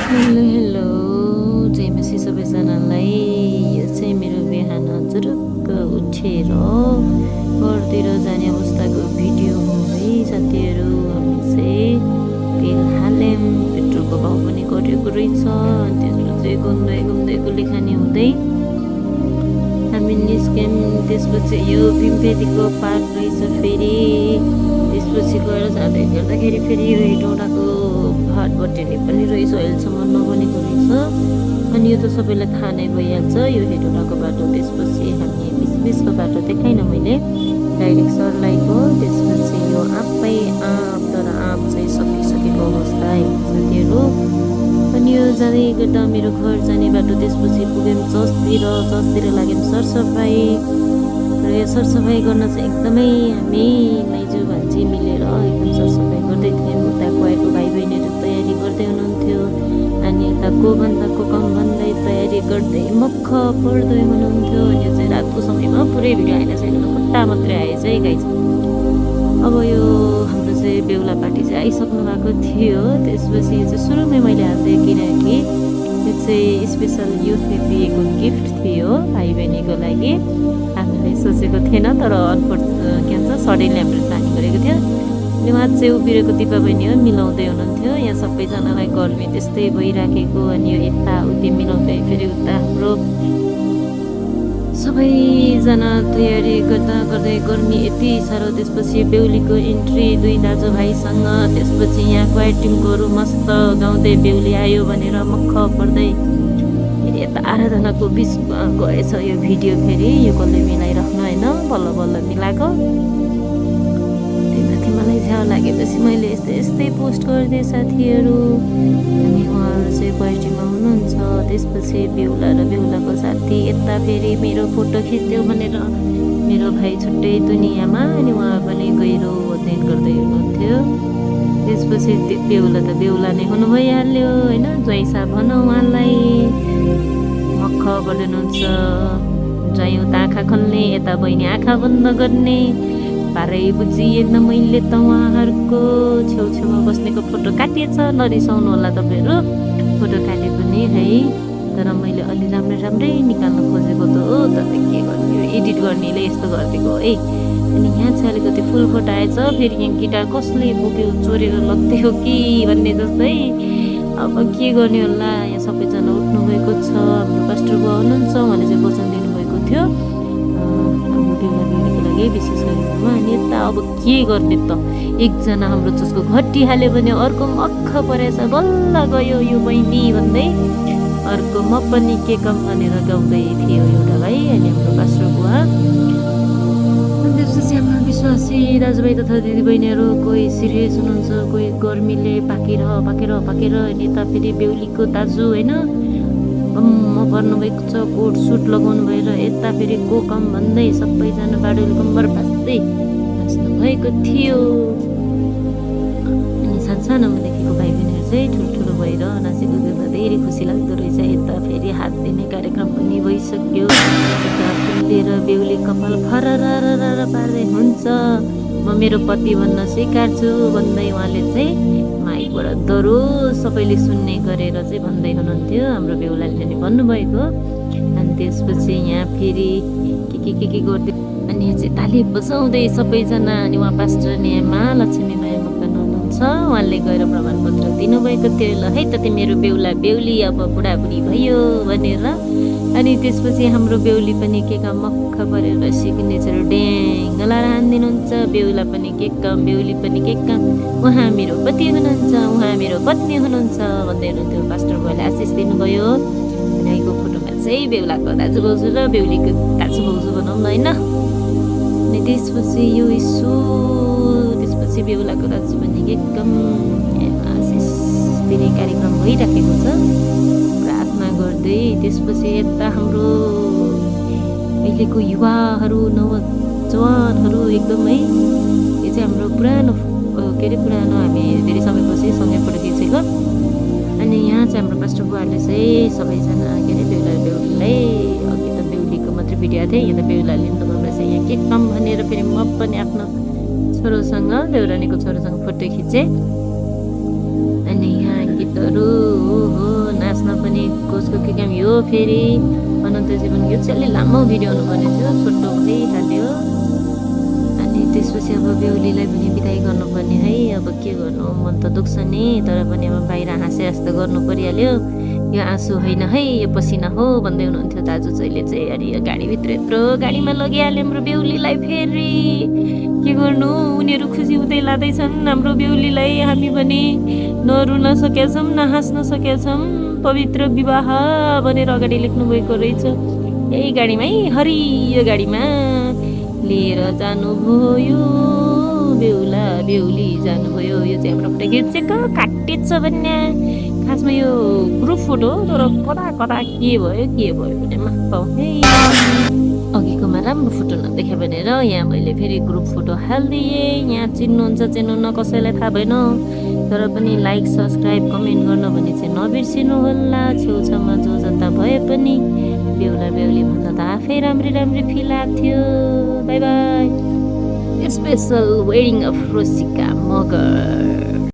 Hello hello जय मसी सबैजनालाई। यो चाहिँ मेरो बिहान जुरुक्क उठेर घरतिर जाने अवस्थाको भिडियो हो है साथीहरू। हामी चाहिँ तेल हाल्यौँ, पेट्रोलको भाउ पनि घटेको रहेछ। अनि त्यसपछि घुम्दै घुम्दै कुलीखानी हुँदै हामी निस्क्यौँ। त्यसपछि यो भीमपेदीको पार्क रहेछ फेरि। त्यसपछि गएर जाँदै गर्दाखेरि फेरि यो हेटौँडाको फाटबट्टि पनि रहेछ, अहिलेसम्म नबनेको रहेछ। अनि यो त सबैलाई थाहा नै भइहाल्छ यो हेटौँडाको बाटो। त्यसपछि हामी बिचको बाटो देखाइनँ मैले, डाइरेक्ट सर्लाइको। त्यसपछि यो आँपै आँप, तर आँप चाहिँ सकिसकेको अवस्था है साथीहरू। अनि यो जाँदै गर्दा मेरो घर जाने बाटो। त्यसपछि पुग्यौँ चर्चतिर लाग्यौँ सरसफाइ। र यो सरसफाइ गर्न चाहिँ एकदमै हामी माइजू भान्जी मिलेर एकदम सरसफाइ गर्दै थियौँ। उताको आएको भाइ बहिनीहरू तयारी गर्दै हुनुहुन्थ्यो, अनि यता को भन्दा को कम भन्दै तयारी गर्दै मक्ख पर्दै हुनुहुन्थ्यो। अनि यो चाहिँ रातको समयमा पुरै भिडियो आएन छैन, खुट्टा मात्रै आएछ है गाइज। अब यो हाम्रो चाहिँ बेहुला पार्टी चाहिँ आइसक्नु भएको थियो। त्यसपछि यो चाहिँ सुरुमै मैले हाल्थेँ, किनकि यो चाहिँ स्पेसल युथ दिएको गिफ्ट थियो भाइ बहिनीको लागि। हामीले सोचेको थिएन, तर के भन्छ सडनली हाम्रो प्लानिङ गरेको थियो। अनि उहाँ चाहिँ उभिरहेको दिपा बहिनी हो, मिलाउँदै हुनुहुन्थ्यो। यहाँ सबैजनालाई गर्मी त्यस्तै भइराखेको। अनि यो यताउति मिलाउँदै फेरि उता हाम्रो सबैजना तयारी गर्दै गर्मी यति साह्रो। त्यसपछि बेहुलीको इन्ट्री दुई दाजुभाइसँग। त्यसपछि यहाँको आइटिमकोहरू मस्त गाउँदै बेहुली आयो भनेर मक्ख पर्दै फेरि यता आराधनाको बिच गएछ यो भिडियो। फेरि यो कसले मिलाइराख्नु होइन, बल्ल बल्ल मिलाएको। त्यही मलाई झ्याउ लागेपछि मैले यस्तै पोस्ट गरिदिएँ साथीहरू। अनि उहाँहरू चाहिँ पार्टीमा हुनुहुन्छ। त्यसपछि बेहुला र बेहुलाको साथी यता फेरि मेरो फोटो खिच्थ्यो भनेर मेरो भाइ छुट्टै दुनियाँमा, अनि उहाँ पनि गहिरो अध्ययन गर्दै हुनुहुन्थ्यो। त्यसपछि बेहुला त बेहुला नै हुनु भइहाल्यो होइन, ज्वाइँ साहब भनौँ उहाँलाई। मक्ख पर्दै हुनुहुन्छ। ज्वाइँ उता आँखा खोल्ने, यता बहिनी आँखा बन्द गर्ने। पारै बुझिएन मैले त उहाँहरूको छेउछेउमा बस्नेको फोटो काटिएछ, नरिसाउनु होला तपाईँहरू। फोटो काटे पनि है, तर मैले अलि राम्रै निकाल्न खोजेको त हो, तर के गर्ने यो एडिट गर्नेले यस्तो गरिदिएको है। अनि यहाँ चाहिँ अलिकति फुल फोटो आएछ। फेरि यहाँ गिटार कसले बोक्यो, चोरेर लग्थ्यो कि भन्ने जस्तै। अब के गर्ने होला, यहाँ सबैजना उठ्नुभएको छ। हाम्रो पास्टर बुवा हुनुहुन्छ, उहाँले चाहिँ वचन दिनुभएको थियो हाम्रो बेहुला बेहुलीको लागि विशेष गरिमा। अनि यता अब के गर्ने त, एकजना हाम्रो जसको घटिहाल्यो भने अर्को मक्ख परेछ, बल्ल गयो यो बहिनी भन्दै अर्को म पनि के कम भनेर गाउँदै थियो एउटा भाइ। अनि हाम्रो पास्टर बुवा, त्यसपछि हाम्रो विश्वासी दाजुभाइ तथा दिदीबहिनीहरू कोही सिरियस हुनुहुन्छ, कोही गर्मीले पाकेर अनि यता फेरि बेहुलीको दाजु होइन म पर्नुभएको छ, कोट सुट लगाउनु भएर यता फेरि को कम भन्दै सबैजना बाडुल कम्बर भाँच्दै नाच्नु भएको थियो। अनि सानोमा देखेको भाइ बहिनीहरू चाहिँ ठुल्ठुलो भएर नाचेको देख्दा धेरै खुसी लाग्दो रहेछ। यता फेरि हात दिने कार्यक्रम पनि भइसक्यो। यता फुलेर बेहुली कपाल फरर पार्दै हुन्छ, म मेरो पति भन्न स्वीकार्छु भन्दै उहाँले चाहिँ माइकबाट दरो सबैले सुन्ने गरेर चाहिँ भन्दै हुनुहुन्थ्यो, हाम्रो बेहुलाले नि भन्नुभएको। अनि त्यसपछि यहाँ फेरि के गर्दै अनि चाहिँ ताली बजाउँदै सबैजना। अनि उहाँ पास्टर नेमा लक्ष्मी माया मकन हुनुहुन्छ, उहाँले गएर प्रमाणपत्र दिनुभएको थियो, ल है त मेरो बेहुला बेहुली अब बुढाबुढी भयो भनेर। अनि त्यसपछि हाम्रो बेहुली पनि के काम मक्ख परेर सिग्नेचर ड्याङ लाएर हानिदिनुहुन्छ। बेहुला पनि के काम, बेहुली पनि के काम, उहाँ मेरो पति हुनुहुन्छ, उहाँ मेरो पत्नी हुनुहुन्छ भन्दै हुनुहुन्थ्यो। पास्टर बुवाले आशिष दिनुभयो। अनि अहिलेको फोटोमा चाहिँ बेहुलाको दाजु भाउजू र बेहुलीको दाजु भाउजू भनौँ न होइन। अनि त्यसपछि यो त्यसपछि बेहुलाको दाजु पनि एकदम आशिष दिने कार्यक्रम भइराखेको छ प्रार्थना गर्दै। त्यसपछि यता हाम्रो अहिलेको युवाहरू नवजवानहरू एकदमै, यो चाहिँ हाम्रो पुरानो हामी धेरै समयपछि सँगै फोटो खिचेको। अनि यहाँ चाहिँ हाम्रो पास्टर बुवाले चाहिँ सबैजना बेहुला बेहुलीलाई, अघि त बेहुलीको मात्रै भिडियो आएको थियो, यहाँ त बेहुलाले लिनुभएको यहाँ के कम भनेर फेरि म पनि आफ्नो छोरोसँग देउरानीको छोरोसँग फोटो खिचेँ। अनि यहाँ गीतहरू फेरि अनन्त जीवन यो चाहिँ अलि लामो भिडियो हुनुपर्ने थियो, छोटो भइहाल्यो। अनि त्यसपछि अब बेहुलीलाई पनि बिदाई गर्नुपर्ने है। अब के गर्नु, मन त दुख्छ नि, तर पनि अब बाहिर हाँसे जस्तो गर्नु परिहाल्यो। यो आँसु होइन है, यो पसिना हो भन्दै हुनुहुन्थ्यो दाजु चाहिँ। अनि यो गाडीभित्र यत्रो गाडीमा लगिहाल्यो हाम्रो बेहुलीलाई। फेरि के गर्नु, उनीहरू खुसी हुँदै लाँदैछन् हाम्रो बेहुलीलाई। हामी पनि नरुन सकेछौँ, नहाँस्न सकेछौँ। पवित्र विवाह भनेर अगाडि लेख्नु भएको रहेछ यही गाडीमै, हरियो गाडीमा लिएर जानुभयो बेहुला बेहुली जानुभयो। यो चाहिँ हाम्रो फोटो खिचेको काटेछ भन्ने, खासमा यो ग्रुप फोटो, तर कता कता के भयो भने माफ पाऊ है। अघिकोमा राम्रो फोटो नदेखे भनेर यहाँ मैले फेरि ग्रुप फोटो हालिदिएँ। यहाँ चिन्नुहुन्छ चिन्नुहुन्न कसैलाई थाहा भएन, तर पनि लाइक सब्सक्राइब कमेन्ट गर्न भने चाहिँ नबिर्सिनु होला। छेउछाउमा जो जता भए पनि बेहुला बेहुली भन्दा त आफै राम्री फिल आएको थियो। Bye bye. Special wedding of Rosika Magar.